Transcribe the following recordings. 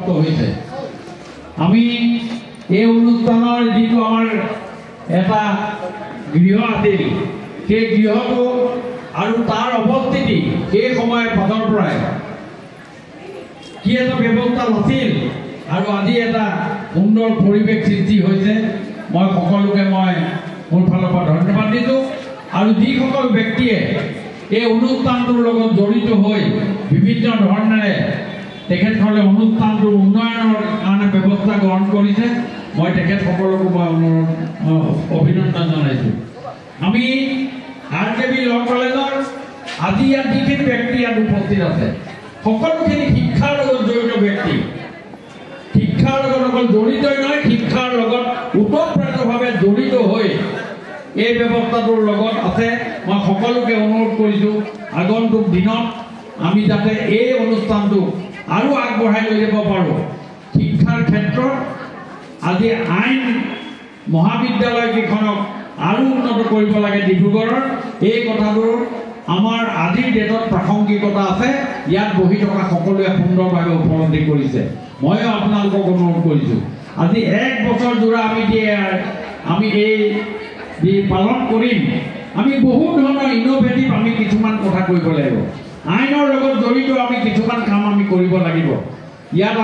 সমাপ্ত হৈছে। আমি এই অনুষ্ঠানৰ যিটো আমাৰ এটা গৃহ আছিল, সেই গৃহটো আৰু তাৰ অৱস্থিতি সেই সময়ৰ পাছৰ পৰাই কি এটা ব্যৱস্থা নাছিল আৰু আজি এটা সুন্দৰ পৰিৱেশ সৃষ্টি হৈছে। মই সকলোকে মই মোৰ ফালৰ পৰা ধন্যবাদ দিছোঁ। আৰু যিসকল ব্যক্তিয়ে এই অনুষ্ঠানটোৰ লগত জড়িত হৈ বিভিন্ন ধৰণেৰে তেখেতসকলে অনুষ্ঠানটোৰ উন্নয়নৰ কাৰণে ব্যৱস্থা গ্ৰহণ কৰিছে, মই তেখেতসকলকো মই অভিনন্দন জনাইছোঁ। আমি RKB ল কলেজৰ আজি ইয়াত যিখিনি ব্যক্তি ইয়াত উপস্থিত আছে, সকলোখিনি শিক্ষাৰ লগত জড়িত ব্যক্তি। শিক্ষাৰ লগত অকল জড়িতই নহয়, শিক্ষাৰ লগত ওতঃপ্ৰোতভাৱে জড়িত হৈ এই ব্যৱস্থাটোৰ লগত আছে। মই সকলোকে অনুৰোধ কৰিছোঁ, আগন্তুক দিনত আমি যাতে এই অনুষ্ঠানটো আৰু আগবঢ়াই লৈ যাব পাৰোঁ। শিক্ষাৰ ক্ষেত্ৰত আজি আইন মহাবিদ্যালয়কেইখনক আৰু উন্নত কৰিব লাগে ডিব্ৰুগড়ৰ, এই কথাটোৰ আমাৰ আজিৰ ডেটত প্ৰাসংগিকতা আছে। ইয়াত বহি থকা সকলোৱে সুন্দৰভাৱে উপলব্ধি কৰিছে। ময়ো আপোনালোকক অনুৰোধ কৰিছোঁ, আজি 1 বছৰ জোৰা আমি এই পালন কৰিম। আমি বহু ধৰণৰ ইনোভেটিভ আমি কিছুমান কথা কৰিব লাগিব। আইনৰ লগত জড়িত আমি কিছুমান কাম আমি কৰিব লাগিব। ইয়াত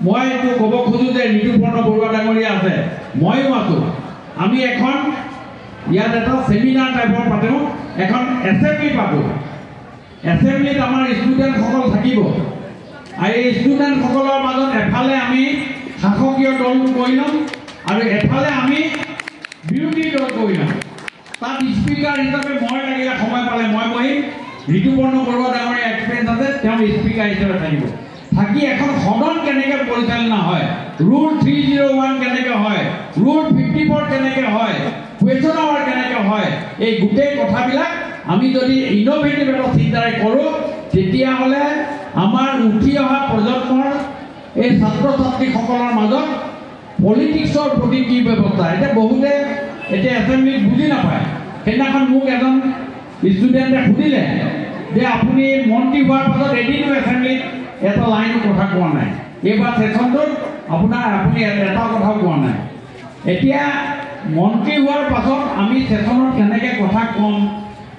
মই এইটো ক'ব খোজোঁ যে ঋতুপৰ্ণ বৰুৱা ডাঙৰীয়া আছে, ময়ো আছোঁ। আমি এখন ইয়াত এটা ছেমিনাৰ টাইপৰ পাতোঁ, এখন এছেম্বলি পাতোঁ। এছেম্বলিত আমাৰ ষ্টুডেণ্টসকল থাকিব আৰু এই ষ্টুডেণ্টসকলৰ মাজত এফালে আমি শাসকীয় দল কৰি ল'ম আৰু এফালে আমি বিৰোধী দল কৰি ল'ম। তাত স্পীকাৰ হিচাপে মই লাগিলে সময় পালে মই বহিম। ঋতুপৰ্ণ বৰুৱা ডাঙৰীয়া এক্সপিৰিয়েঞ্চ আছে, তেওঁ স্পীকাৰ হিচাপে থাকিব। থাকি এখন সদন কেনেকৈ পৰিচালনা হয়, ৰুল 301 কেনেকৈ হয়, ৰুল 54 কেনেকৈ হয়, কুৱেশ্যন আৱাৰ কেনেকৈ হয়, এই গোটেই কথাবিলাক আমি যদি ইনোভেটিভ এটা চিন্তাৰে কৰোঁ, তেতিয়াহ'লে আমাৰ উঠি অহা প্ৰজন্মৰ এই ছাত্ৰ ছাত্ৰীসকলৰ মাজত পলিটিক্সৰ প্ৰতি কি ব্যৱস্থা। এতিয়া বহুতে এতিয়া এছেম্বলিত বুজি নাপায়। সেইদিনাখন মোক এজন ষ্টুডেণ্টে সুধিলে যে আপুনি মন্ত্ৰী হোৱাৰ পাছত এদিনো এছেম্বলিত এটা লাইনো কথা কোৱা নাই। এইবাৰ ছেশ্যনটোত আপুনি এটা কথাও কোৱা নাই। এতিয়া মন্ত্ৰী হোৱাৰ পাছত আমি ছেশ্যনত কেনেকৈ কথা ক'ম,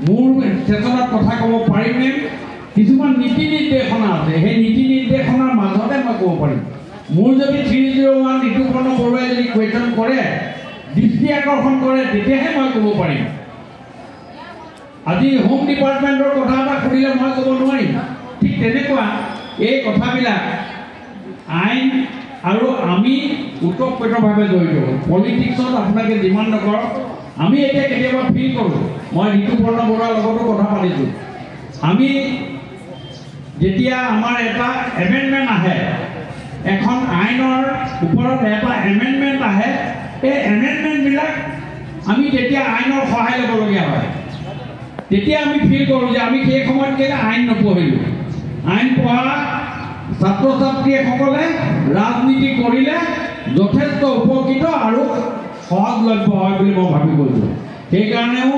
মোৰ ছেশ্যনত কথা ক'ব পাৰিমনে? কিছুমান নীতি নিৰ্দেশনা আছে, সেই নীতি নিৰ্দেশনাৰ মাজতে মই ক'ব পাৰিম। মোৰ যদি 301 ঋতুপৰ্ণ বৰুৱাই যদি কুৱেশ্যন কৰে, দৃষ্টি আকৰ্ষণ কৰে, তেতিয়াহে মই ক'ব পাৰিম। আজি হোম ডিপাৰ্টমেণ্টৰ কথা এটা সুধিলে মই ক'ব নোৱাৰিম। ঠিক তেনেকুৱা এই কথাবিলাক আইন আৰু আমি ওতঃপ্ৰোতভাৱে জড়িত। পলিটিক্সত আপোনালোকে যিমান নকৰক, আমি এতিয়া কেতিয়াবা ফিল কৰোঁ, মই ঋতুপৰ্ণ বৰুৱাৰ লগতো কথা পাতিছোঁ, আমি যেতিয়া আমাৰ এটা এমেণ্ডমেণ্ট আহে, এখন আইনৰ ওপৰত এটা এমেণ্ডমেণ্ট আহে, এই এমেণ্ডমেণ্টবিলাক আমি তেতিয়া আইনৰ সহায় ল'বলগীয়া হয়। তেতিয়া আমি ফিল কৰোঁ যে আমি সেই সময়ত কেলৈ আইন নপঢ়িলোঁ। আইন পঢ়া ছাত্ৰ ছাত্ৰীসকলে ৰাজনীতি কৰিলে যথেষ্ট উপকৃত আৰু সহজলভ্য হয় বুলি মই ভাবি কৈছোঁ। সেইকাৰণেও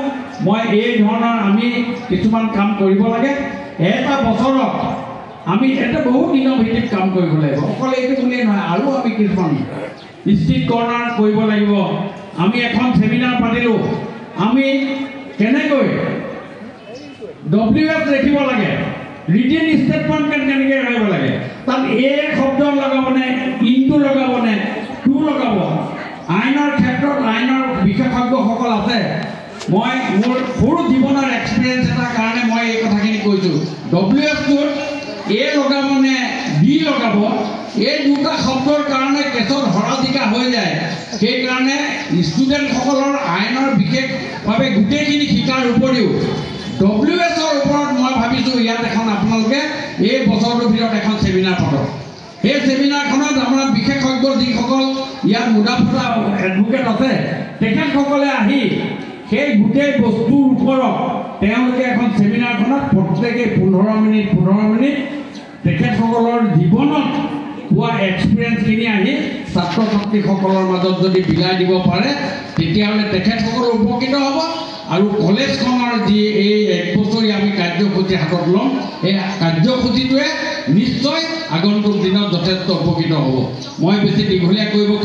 মই এই ধৰণৰ আমি কিছুমান কাম কৰিব লাগে। এটা বছৰত আমি এটা বহুত ইনোভেটিভ কাম কৰিব লাগিব। অকল এইটো বুলিয়েই নহয়, আৰু আমি কিছুমান ষ্ট্ৰীট কৰ্ণাৰ কৰিব লাগিব। আমি এখন ছেমিনাৰ পাতিলোঁ, আমি কেনেকৈ WS লিখিব লাগে, ৰিটেন ষ্টেটমেণ্ট কেনেকৈ ৰাখিব লাগে, তাত এ শব্দ লগাবনে, ইনটো লগাবনে, টু লগাব। আইনৰ ক্ষেত্ৰত আইনৰ বিশেষজ্ঞসকল আছে। মই মোৰ সৰু জীৱনৰ এক্সপিৰিয়েঞ্চ এটাৰ কাৰণে মই এই কথাখিনি কৈছোঁ। WSটোত এ লগাবনে বি লগাব, এই দুটা শব্দৰ কাৰণে কেছত হৰাধিকা হৈ যায়। সেইকাৰণে ষ্টুডেণ্টসকলৰ আইনৰ বিশেষভাৱে গোটেইখিনি শিকাৰ উপৰিও WSৰ ওপৰত মই ভাবিছোঁ ইয়াত এখন আপোনালোকে এই বছৰটোৰ ভিতৰত এখন ছেমিনাৰ পাতক। সেই ছেমিনাৰখনত আমাৰ বিশেষজ্ঞ যিসকল ইয়াত মুদাফুদা এডভোকেট আছে, তেখেতসকলে আহি সেই গোটেই বস্তুৰ ওপৰত তেওঁলোকে এখন ছেমিনাৰখনত প্ৰত্যেকে 15 মিনিট তেখেতসকলৰ জীৱনত পোৱা এক্সপিৰিয়েঞ্চখিনি আহি ছাত্ৰ ছাত্ৰীসকলৰ মাজত যদি বিলাই দিব পাৰে, তেতিয়াহ'লে তেখেতসকল উপকৃত হ'ব। আৰু কলেজখনৰ যি এই 1 বছৰীয়া আমি কাৰ্যসূচী হাতত ল'ম, এই কাৰ্যসূচীটোৱে নিশ্চয় আগন্তুক দিনত যথেষ্ট উপকৃত হ'ব। মই বেছি দীঘলীয়া কৰিব